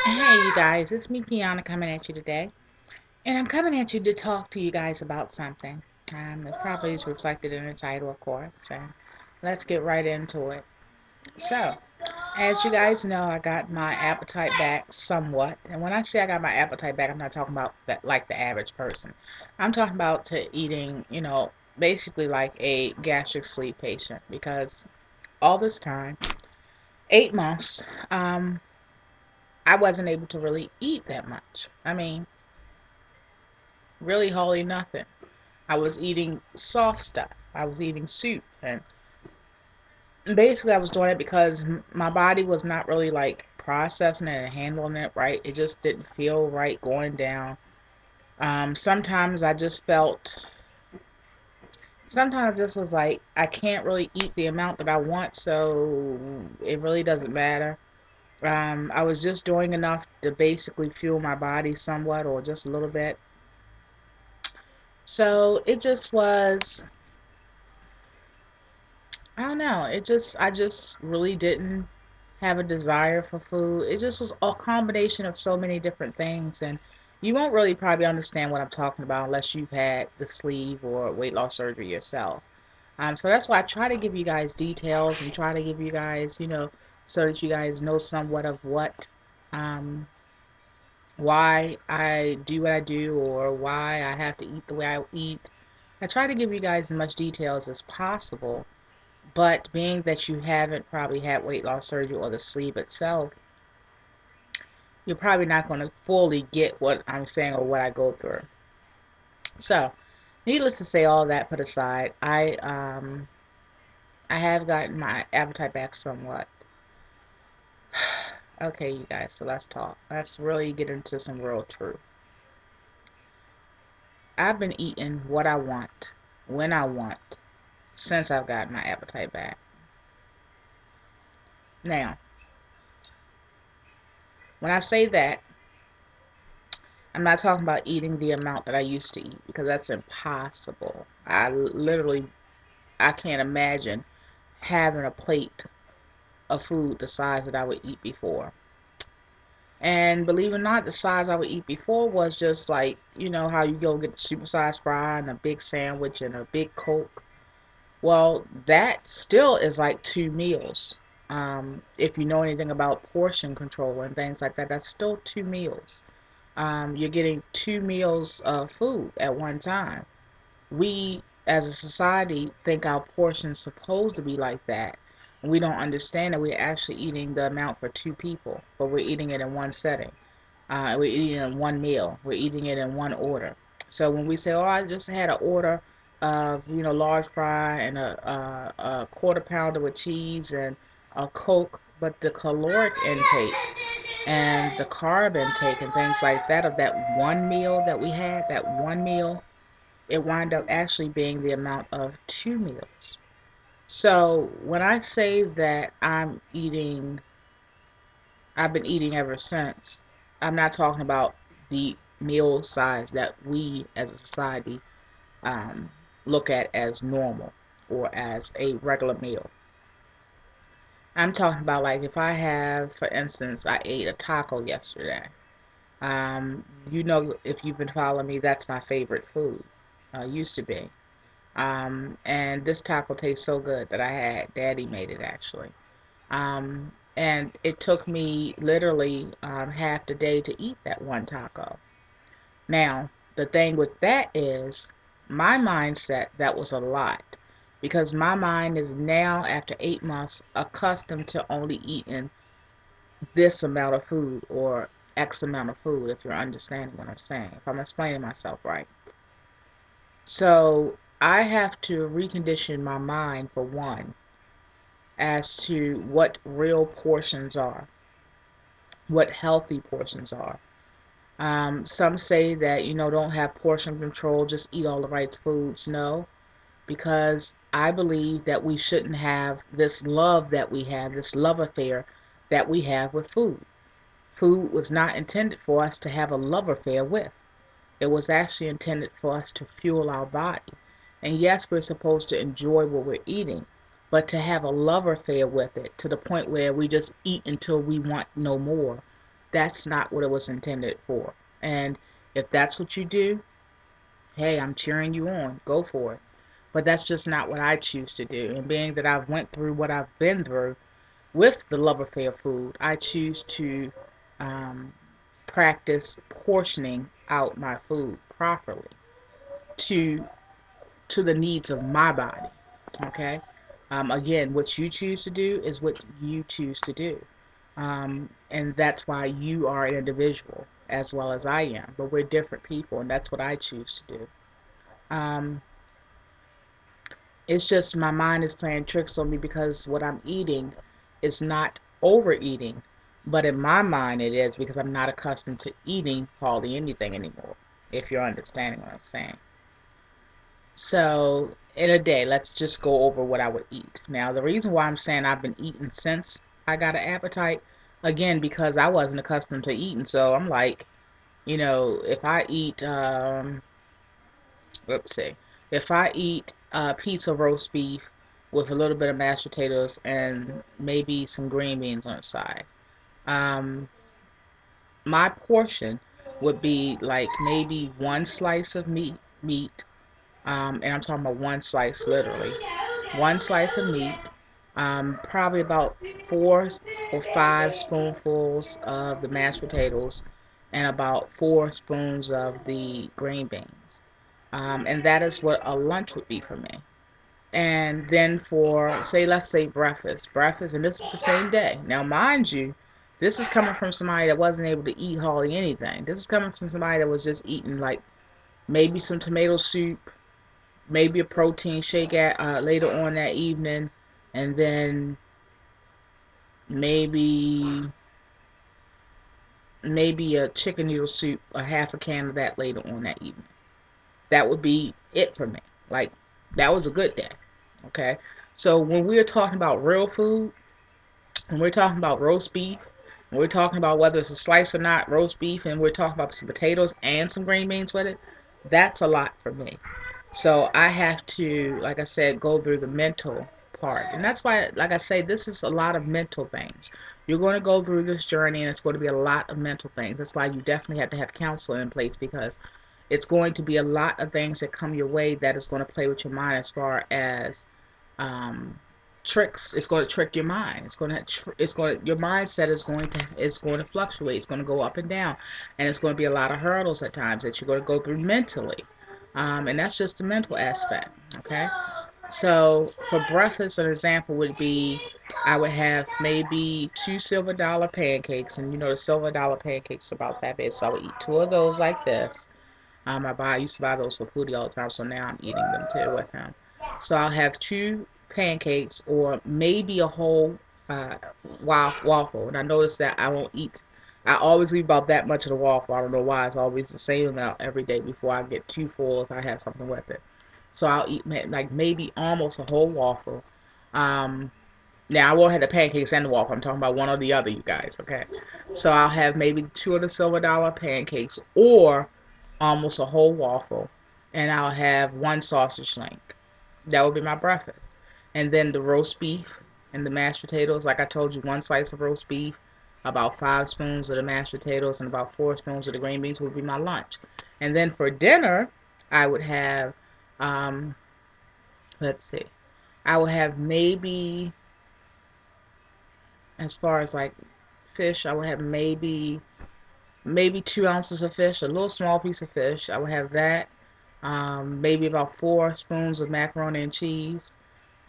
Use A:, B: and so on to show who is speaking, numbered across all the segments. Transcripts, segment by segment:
A: Hey, you guys, it's me, Kianna, coming at you today. And I'm coming at you to talk to you guys about something. It probably is reflected in the title, of course. And let's get right into it. So, as you guys know, I got my appetite back somewhat. And when I say I got my appetite back, I'm not talking about that like the average person. I'm talking about to eating, basically like a gastric sleeve patient. Because all this time, 8 months, I wasn't able to really eat that much. I mean, really hardly nothing. I was eating soft stuff. I was eating soup, and basically I was doing it because my body was not really like processing it and handling it right. It just didn't feel right going down. Sometimes I just felt, sometimes this was like I can't really eat the amount that I want, so it really doesn't matter. I was just doing enough to basically fuel my body somewhat, or just a little bit. So it just was, I don't know. I just really didn't have a desire for food. It just was a combination of so many different things. And you won't really probably understand what I'm talking about unless you've had the sleeve or weight loss surgery yourself. So that's why I try to give you guys details and try to give you guys, so that you guys know somewhat of um, why I do what I do or why I have to eat the way I eat. I try to give you guys as much details as possible, but being that you haven't probably had weight loss surgery or the sleeve itself, you're probably not going to fully get what I'm saying or what I go through. So, needless to say, all that put aside, I have gotten my appetite back somewhat. Okay, you guys, so let's talk. Let's really get into some real truth. I've been eating what I want, when I want, since I've gotten my appetite back. Now, when I say that, I'm not talking about eating the amount that I used to eat because that's impossible. I can't imagine having a plate of food the size that I would eat before. And believe it or not, the size I would eat before was just like, how you go get the supersized fry and a big sandwich and a big Coke. Well, that still is like 2 meals. If you know anything about portion control and things like that, that's still 2 meals. You're getting 2 meals of food at one time. We, as a society, think our portion's supposed to be like that. We don't understand that we're actually eating the amount for 2 people, but we're eating it in one setting. We're eating it in one meal. We're eating it in one order. So when we say, "Oh, I just had an order of large fry and a quarter pounder with cheese and a Coke," but the caloric intake and the carb intake and things like that of that one meal that we had, that one meal, it wound up actually being the amount of 2 meals. So when I say that I've been eating ever since, I'm not talking about the meal size that we as a society um, look at as normal or as a regular meal. I'm talking about like if I have, for instance, I ate a taco yesterday. If you've been following me, that's my favorite food. Used to be. And this taco tastes so good that I had Daddy made it actually. And it took me literally half the day to eat that one taco. Now, the thing with that is my mindset, that was a lot because my mind is now, after 8 months, accustomed to only eating this amount of food or X amount of food, if you're understanding what I'm saying, if I'm explaining myself right. So I have to recondition my mind, for one, as to what real portions are, what healthy portions are. Some say that, don't have portion control, just eat all the right foods. No, because I believe that we shouldn't have this love that we have, this love affair that we have with food. Food was not intended for us to have a love affair with. It was actually intended for us to fuel our body. And yes, we're supposed to enjoy what we're eating, but to have a love affair with it to the point where we just eat until we want no more, That's not what it was intended for. And if that's what you do, hey, I'm cheering you on. Go for it. But that's just not what I choose to do. And being that I've went through what I've been through with the love affair of food, I choose to um, practice portioning out my food properly to the needs of my body. Okay. Again, what you choose to do is what you choose to do. And that's why you are an individual as well as I am. But we're different people, and that's what I choose to do. Um, it's just my mind is playing tricks on me because what I'm eating is not overeating, but in my mind it is because I'm not accustomed to eating hardly anything anymore, if you're understanding what I'm saying. So, in a day, let's just go over what I would eat. Now, the reason why I'm saying I've been eating since I got an appetite, again, because I wasn't accustomed to eating. So, I'm like, if I eat, let's see, if I eat a piece of roast beef with a little bit of mashed potatoes and maybe some green beans on the side, um, my portion would be like maybe one slice of meat, and I'm talking about one slice literally. One slice of meat, probably about 4 or 5 spoonfuls of the mashed potatoes, and about 4 spoons of the green beans. And that is what a lunch would be for me. And then for, say, let's say breakfast, and this is the same day. Now, mind you, this is coming from somebody that wasn't able to eat hardly anything. This is coming from somebody that was just eating like maybe some tomato soup, maybe a protein shake at later on that evening, and then maybe a chicken noodle soup, a half a can of that later on that evening. That would be it for me. Like, that was a good day. Okay. So when we're talking about real food, when we're talking about roast beef, when we're talking about whether it's a slice or not roast beef, and we're talking about some potatoes and some green beans with it, that's a lot for me. So I have to, like I said, go through the mental part. And that's why, like I say, this is a lot of mental things. You're going to go through this journey, and it's going to be a lot of mental things. That's why you definitely have to have counseling in place, because it's going to be a lot of things that come your way that is going to play with your mind as far as um, tricks. It's going to trick your mind. Your mindset is going to fluctuate. It's going to go up and down, and it's going to be a lot of hurdles at times that you're going to go through mentally. And that's just the mental aspect. Okay. So for breakfast, an example would be I would have maybe 2 silver dollar pancakes, and the silver dollar pancakes are about that big, so I would eat 2 of those like this. I used to buy those for Pootie all the time, so now I'm eating them too with him. So I'll have 2 pancakes or maybe a whole uh, waffle. And I noticed that I won't eat. I always leave about that much of the waffle. I don't know why. It's always the same amount every day before I get too full if I have something with it. So I'll eat like maybe almost a whole waffle. Um, Now I won't have the pancakes and the waffle. I'm talking about one or the other, you guys. Okay. So I'll have maybe 2 of the silver dollar pancakes or almost a whole waffle, and I'll have one sausage link. That would be my breakfast. And then the roast beef and the mashed potatoes, like I told you, one slice of roast beef, about 5 spoons of the mashed potatoes, and about 4 spoons of the green beans would be my lunch. And then for dinner, I would have, um, let's see, I would have maybe, as far as like fish, I would have maybe 2 ounces of fish, a little small piece of fish. I would have that. Maybe about 4 spoons of macaroni and cheese.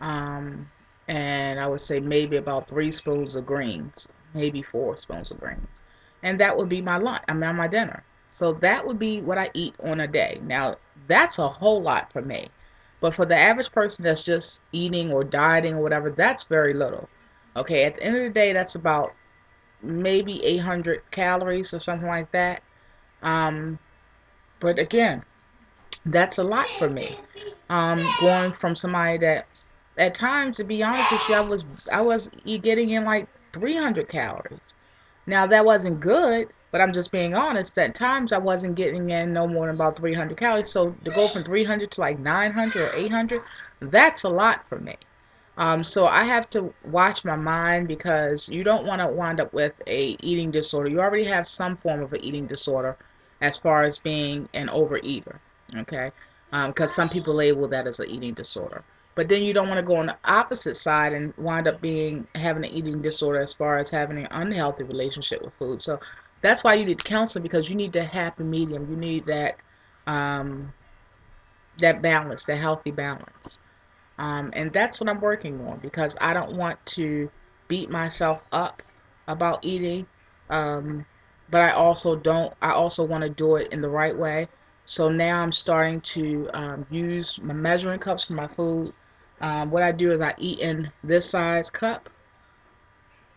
A: Um, and I would say maybe about 3 spoons of greens, maybe 4 spoons of greens. And that would be my lunch, my dinner. So that would be what I eat on a day. Now, that's a whole lot for me. But for the average person that's just eating or dieting or whatever, that's very little. Okay, at the end of the day, that's about maybe 800 calories or something like that. Um, but again, that's a lot for me. Going from somebody that, at times, to be honest with you, I was getting in like 300 calories. Now that wasn't good, but I'm just being honest. At times, I wasn't getting in no more than about 300 calories. So to go from 300 to like 900 or 800, that's a lot for me. So I have to watch my mind because you don't want to wind up with a eating disorder. You already have some form of an eating disorder as far as being an overeater, okay? Because some people label that as an eating disorder. But then you don't want to go on the opposite side and wind up having an eating disorder as far as having an unhealthy relationship with food. So that's why you need counseling, because you need that happy medium. You need um, that balance, that healthy balance. And that's what I'm working on, because I don't want to beat myself up about eating. Um, but I also want to do it in the right way. So now I'm starting to use my measuring cups for my food. What I do is I eat in this size cup.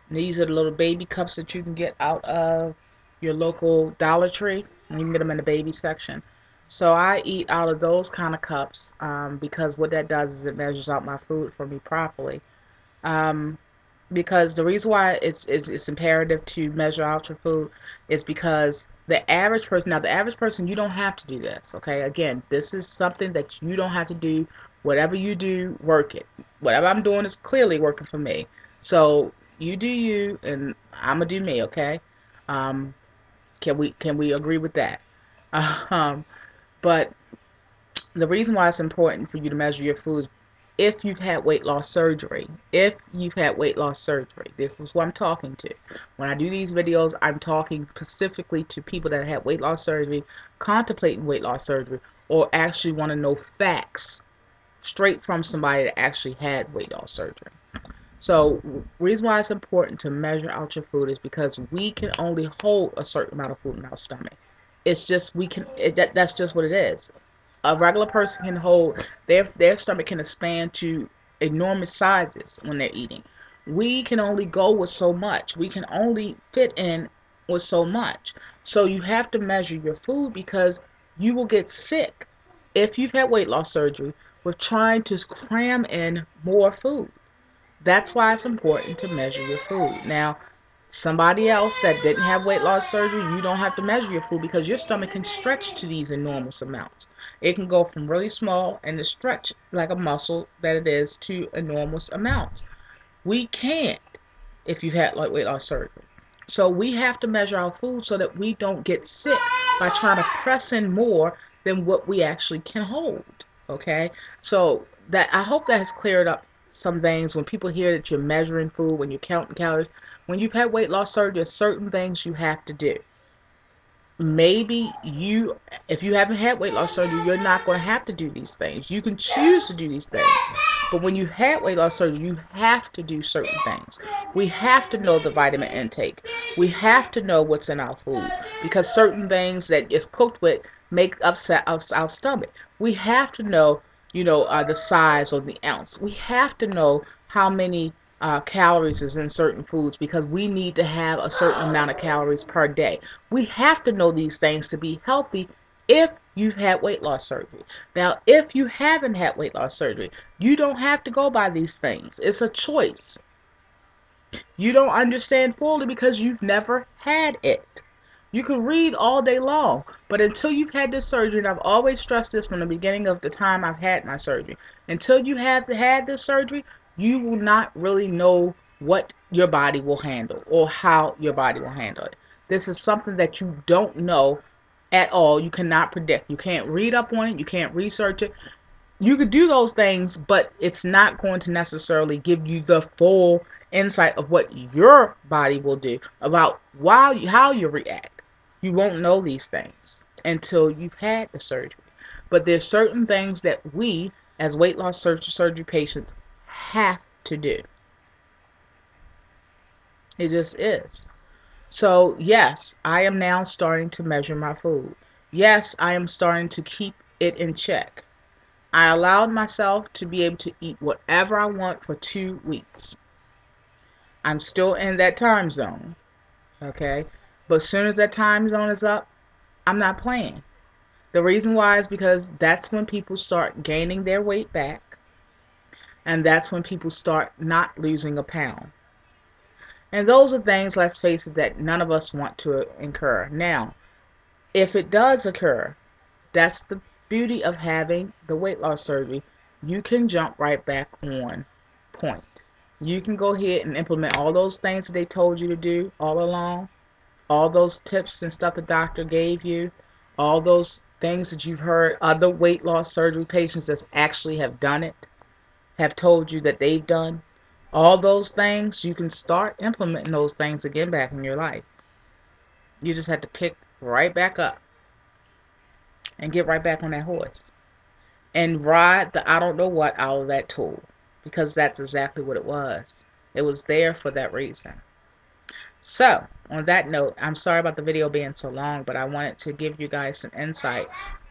A: These are the little baby cups that you can get out of your local Dollar Tree. You can get them in the baby section. So I eat out of those kind of cups, because what that does is it measures out my food for me properly. Um, because the reason why it's imperative to measure out your food is because the average person, you don't have to do this, okay? Again, this is something that you don't have to do. Whatever you do, work it. Whatever I'm doing is clearly working for me. So you do you, and I'm gonna do me, okay? Um, can we agree with that? Um, but the reason why it's important for you to measure your foods, if you've had weight loss surgery, this is what I'm talking to. When I do these videos, I'm talking specifically to people that had weight loss surgery, contemplating weight loss surgery, or actually want to know facts straight from somebody that actually had weight loss surgery. So, reason why it's important to measure out your food is because we can only hold a certain amount of food in our stomach. It's just that's just what it is. A regular person can hold their stomach can expand to enormous sizes when they're eating. We can only go with so much. We can only fit in with so much. So you have to measure your food, because you will get sick if you've had weight loss surgery with trying to cram in more food. That's why it's important to measure your food. Now, somebody else that didn't have weight loss surgery, you don't have to measure your food, because your stomach can stretch to these enormous amounts. It can go from really small and to stretch like a muscle that it is to enormous amounts. We can't if you've had like weight loss surgery. So we have to measure our food so that we don't get sick by trying to press in more than what we actually can hold. Okay? So that I hope that has cleared up some things. When people hear that you're measuring food, when you're counting calories, when you've had weight loss surgery, there's certain things you have to do. Maybe if you haven't had weight loss surgery, you're not going to have to do these things. You can choose to do these things. But when you had weight loss surgery, you have to do certain things. We have to know the vitamin intake. We have to know what's in our food, because certain things that is cooked with make upset our stomach. We have to know, the size or the ounce. We have to know how many calories is in certain foods, because we need to have a certain amount of calories per day. We have to know these things to be healthy if you've had weight loss surgery. Now, if you haven't had weight loss surgery, you don't have to go by these things. It's a choice. You don't understand fully because you've never had it. You can read all day long, but until you've had this surgery, and I've always stressed this from the beginning of the time I've had my surgery, until you have had this surgery, you will not really know what your body will handle or how your body will handle it. This is something that you don't know at all. You cannot predict. You can't read up on it. You can't research it. You could do those things, but it's not going to necessarily give you the full insight of what your body will do about how you react. You won't know these things until you've had the surgery. But there's certain things that we, as weight loss surgery patients, have to do. It just is. So, yes, I am now starting to measure my food. Yes, I am starting to keep it in check. I allowed myself to be able to eat whatever I want for 2 weeks. I'm still in that time zone, okay? But as soon as that time zone is up, I'm not playing. The reason why is because that's when people start gaining their weight back, and that's when people start not losing a pound. And those are things, let's face it, that none of us want to incur. Now, if it does occur, that's the beauty of having the weight loss surgery. You can jump right back on point. You can go ahead and implement all those things that they told you to do all along, all those tips and stuff the doctor gave you, all those things that you've heard other weight loss surgery patients that actually have done it, have told you that they've done. All those things, you can start implementing those things again back in your life. You just have to pick right back up and get right back on that horse and ride the I don't know what out of that tool, because that's exactly what it was. It was there for that reason. So, on that note, I'm sorry about the video being so long, but I wanted to give you guys some insight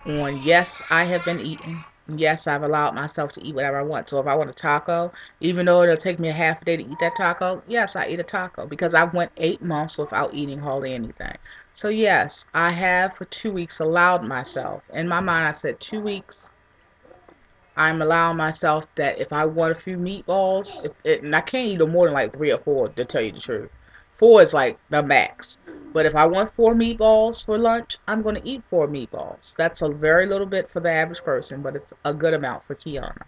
A: on, yes, I have been eating. Yes, I've allowed myself to eat whatever I want. So if I want a taco, even though it'll take me a half a day to eat that taco, yes, I eat a taco, because I went 8 months without eating hardly anything. So yes, I have for 2 weeks allowed myself. In my mind, I said 2 weeks. I'm allowing myself that if I want a few meatballs, and I can't eat no more than like 3 or 4, to tell you the truth. 4 is like the max. But if I want 4 meatballs for lunch, I'm going to eat 4 meatballs. That's a very little bit for the average person, but it's a good amount for Kianna.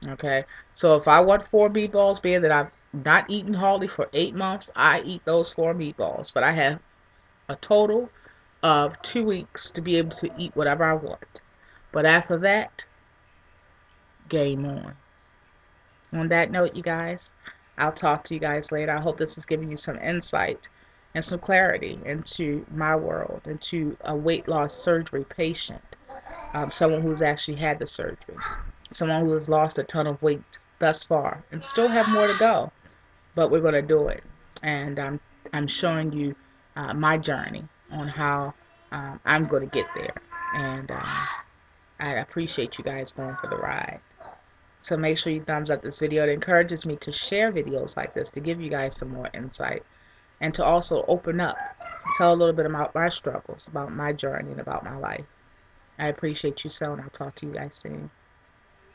A: Okay? So if I want 4 meatballs, being that I've not eaten hardly for 8 months, I eat those 4 meatballs. But I have a total of 2 weeks to be able to eat whatever I want. But after that, game on. On that note, you guys, I'll talk to you guys later. I hope this is giving you some insight and some clarity into my world, into a weight loss surgery patient, someone who's actually had the surgery, someone who has lost a ton of weight thus far and still have more to go, but we're going to do it. And I'm showing you my journey on how I'm going to get there. And I appreciate you guys going for the ride. So make sure you thumbs up this video. It encourages me to share videos like this, to give you guys some more insight, and to also open up, tell a little bit about my struggles, about my journey, and about my life. I appreciate you so, and I'll talk to you guys soon.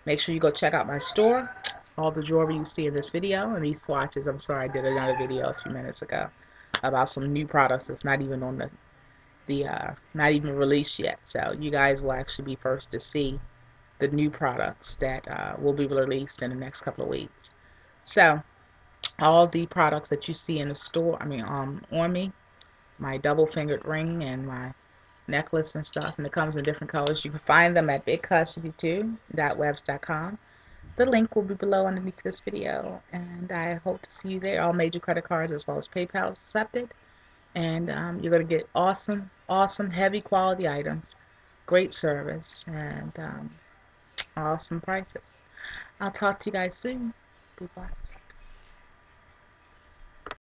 A: Make sure you go check out my store. All the jewelry you see in this video, and these swatches. I'm sorry, I did another video a few minutes ago about some new products that's not even on the not even released yet. So you guys will actually be first to see the new products that will be released in the next couple of weeks. So all the products that you see in the store, on me, my double-fingered ring and my necklace and stuff, and it comes in different colors. You can find them at bigcuz52.webs.com. The link will be below underneath this video, and I hope to see you there. All major credit cards as well as PayPal accepted, and you're going to get awesome, heavy quality items, great service, and awesome prices. I'll talk to you guys soon. Be blessed.